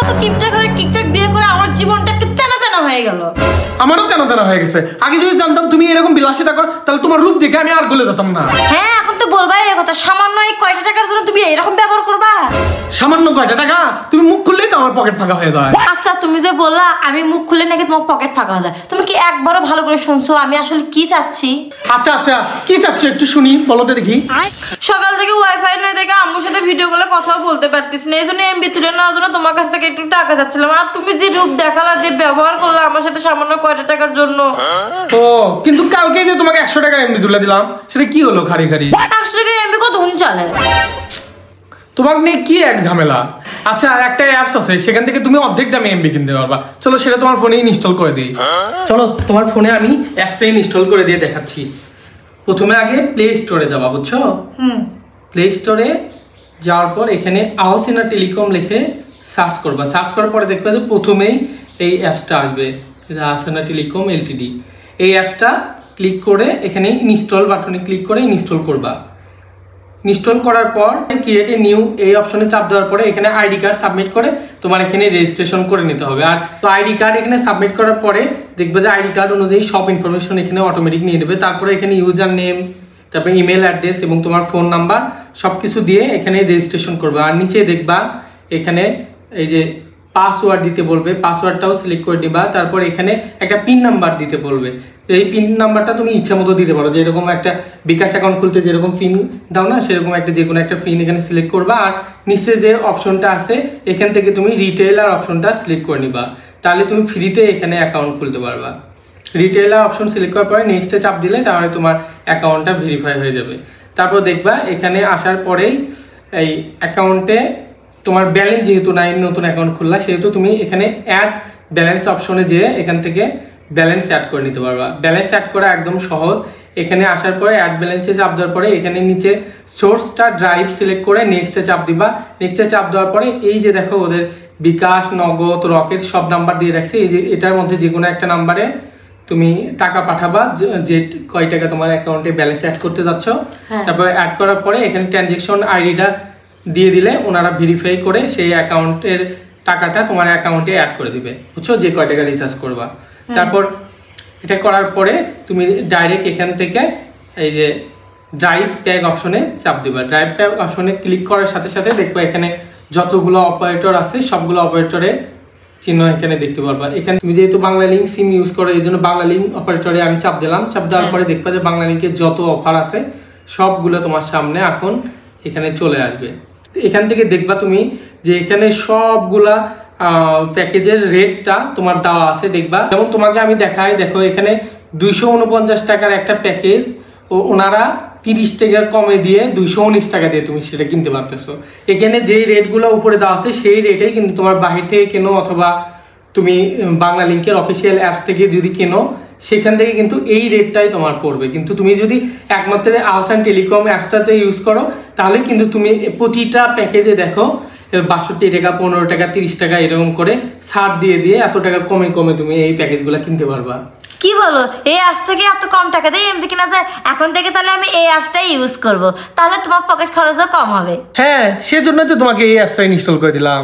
তো টিকটক করে টিকটক বিয়ে করে আমার জীবনটা একটু তেনা তেনা হয়ে গেল। আমারও তেনা তেনা হয়ে গেছে। আগে যদি জানতাম তুমি এরকম বিলাসিতা করো তাহলে তোমার রূপ দেখে আমি আর গলে যেতাম না। হ্যাঁ এখন তো বলবাই এই কথা, সামান্য এই কয়টা টাকার জন্য তুমি এরকম ব্যবহার করবা? সামান্য কয়টা টাকা? তুমি মুখ খুললেই তো আমার পকেট ফাঁকা হয়ে যায়। আচ্ছা তুমি যে বললা আমি মুখ খুলে নাকি তোমার পকেট ফাঁকা হয়ে যায়, তুমি কি একবারও ভালো করে শুনছো আমি আসলে কি চাচ্ছি? আচ্ছা আচ্ছা কি চাচ্ছ একটু শুনি, বলো তো দেখি। সকাল থেকে ওয়াইফাই নাই দেখে আম্মুর সাথে ভিডিও কলে কথাও বলতে পারতিস না, এই জন্য এমবি তুলে নেওয়ার জন্য তোমার কাছ থেকে একটু টাকা চাচ্ছিলাম। আর তুমি যে রূপ দেখালা, যে ব্যবহার করলা আমার সাথে সামান্য কয়টা টাকার জন্য। ও কিন্তু কালকে যে তোমাকে 100 টাকা এমবি তুলে দিলাম সেটা কি হলো? খারি খারি 100 টাকা এমবি কতক্ষণ চলে? তোমার নিয়ে কি এক ঝামেলা। আচ্ছা একটা অ্যাপস আছে সেখান থেকে তুমি অর্ধেক দামে এমবি কিনতে পারবা, চলো সেটা তোমার ফোনে ইনস্টল করে দিই। চলো তোমার ফোনে আমি অ্যাপসটা ইনস্টল করে দিয়ে দেখাচ্ছি। প্রথমে আগে প্লে স্টোরে যাবা, বুঝছো? প্লে স্টোরে যাওয়ার পর এখানে আওসিনা টেলিকম লিখে সার্চ করবা। সার্চ করার পরে দেখবা যে প্রথমেই এই অ্যাপসটা আসবে, আওসিনা টেলিকম এলটিডি। এই অ্যাপসটা ক্লিক করে এখানে ইনস্টল বাটনে ক্লিক করে ইনস্টল করবা। ইনস্টল করার পর ক্রিয়েট এ নিউ এই অপশনে চাপ দেওয়ার পরে এখানে আইডি কার্ড সাবমিট করে তোমার এখানে রেজিস্ট্রেশন করে নিতে হবে। আর তো আইডি কার্ড এখানে সাবমিট করার পরে দেখবে যে আইডি কার্ড অনুযায়ী সব ইনফরমেশন এখানে অটোমেটিক নিয়ে নেবে। তারপরে এখানে ইউজার নেম, তারপরে ইমেল অ্যাড্রেস এবং তোমার ফোন নাম্বার সব কিছু দিয়ে এখানে রেজিস্ট্রেশন করবে। আর নিচে দেখবা এখানে এই যে পাসওয়ার্ড দিতে বলবে, পাসওয়ার্ডটাও সিলেক্ট করে দিবা। তারপর এখানে একটা পিন নাম্বার দিতে বলবে, এই পিন নাম্বারটা তুমি ইচ্ছা মতো দিতে পারো, যেরকম একটা বিকাশ অ্যাকাউন্ট খুলতে যেরকম পিন দাও না সেরকম একটা যে কোনো একটা পিন এখানে সিলেক্ট করবা। আর নিচে যে অপশনটা আছে এখান থেকে তুমি রিটেইলার অপশনটা সিলেক্ট করে নিবা, তাহলে তুমি ফ্রিতে এখানে অ্যাকাউন্ট খুলতে পারবা। রিটেইলার অপশন সিলেক্ট করার পরে নেক্সটে চাপ দিলে তাহলে তোমার অ্যাকাউন্টটা ভেরিফাই হয়ে যাবে। তারপর দেখবা এখানে আসার পরেই এই অ্যাকাউন্টে তোমার ব্যালেন্স যেহেতু নাই, নতুন অ্যাকাউন্ট খুললা সেহেতু তুমি এখানে অ্যাড ব্যালেন্স অপশনে যেয়ে এখান থেকে ব্যালেন্স অ্যাড করে নিতে পারবা। ব্যালেন্স অ্যাড করা একদম সহজ। এখানে আসার পরে অ্যাড ব্যালেন্সে চাপ দেওয়ার পরে এখানে নিচে সোর্সটা ড্রাইভ সিলেক্ট করে নেক্সটে চাপ দিবা। নেক্সটে চাপ দেওয়ার পরে এই যে দেখো ওদের বিকাশ, নগদ, রকেট সব নাম্বার দিয়ে রাখছে, এই যে এটার মধ্যে যে কোনো একটা নাম্বারে তুমি টাকা পাঠাবা, যে কয় টাকা তোমার অ্যাকাউন্টে ব্যালেন্স অ্যাড করতে যাচ্ছ। তারপরে অ্যাড করার পরে এখানে ট্রানজ্যাকশন আইডিটা দিয়ে দিলে ওনারা ভেরিফাই করে সেই অ্যাকাউন্টের টাকাটা তোমার অ্যাকাউন্টে অ্যাড করে দিবে, বুঝছো, যে কয় টাকা রিচার্জ করবা। তারপর এটা করার পরে তুমি ডাইরেক্ট এখান থেকে এই যে ড্রাইভ প্যাক অপশনে চাপ দিবা। ড্রাইভ প্যাক অপশনে ক্লিক করার সাথে সাথে দেখবা এখানে যতগুলো অপারেটর আছে সবগুলো অপারেটরের চিহ্ন এখানে দেখতে পারবা। এখানে তুমি যেহেতু বাংলা লিঙ্ক সিম ইউজ করো এই জন্য বাংলা লিঙ্ক অপারেটরে আমি চাপ দিলাম। চাপ দেওয়ার পরে দেখবা যে বাংলা লিঙ্কের যত অফার আছে সবগুলো তোমার সামনে এখন এখানে চলে আসবে। এখান থেকে দেখবা তুমি যে এখানে সবগুলা প্যাকেজের রেটটা তোমার দেওয়া আছে, দেখবা। যেমন তোমাকে আমি দেখাই, দেখো এখানে 249 টাকার একটা প্যাকেজ ওনারা 30 টাকা কমে দিয়ে 219 টাকা দিয়ে তুমি সেটা কিনতে পারতেছো। এখানে যেই রেটগুলো উপরে দেওয়া আছে সেই রেটেই কিন্তু তোমার বাহির থেকে কেনো অথবা তুমি বাংলা লিঙ্কের অফিসিয়াল অ্যাপস থেকে যদি কেনো সেখান থেকে কিন্তু এই রেটটাই তোমার পড়বে। কিন্তু তুমি যদি একমাত্র আহসান টেলিকম অ্যাপসটাতে ইউজ করো তাহলে কিন্তু তুমি প্রতিটা প্যাকেজে দেখো 62 টাকা, 15 টাকা, 30 টাকা এরকম করে ছাড় দিয়ে দিয়ে এত টাকা কমে কমে তুমি এই প্যাকেজগুলো কিনতে পারবা। কি বলো, এই অ্যাপস থেকে এত কম টাকা দিয়ে এমবি কিনা যায়? এখন থেকে তাহলে আমি এই অ্যাপসটাই ইউজ করব, তাহলে তোমার পকেট খরচও কম হবে। হ্যাঁ সেজন্য তো তোমাকে এই অ্যাপসটা ইনস্টল করে দিলাম।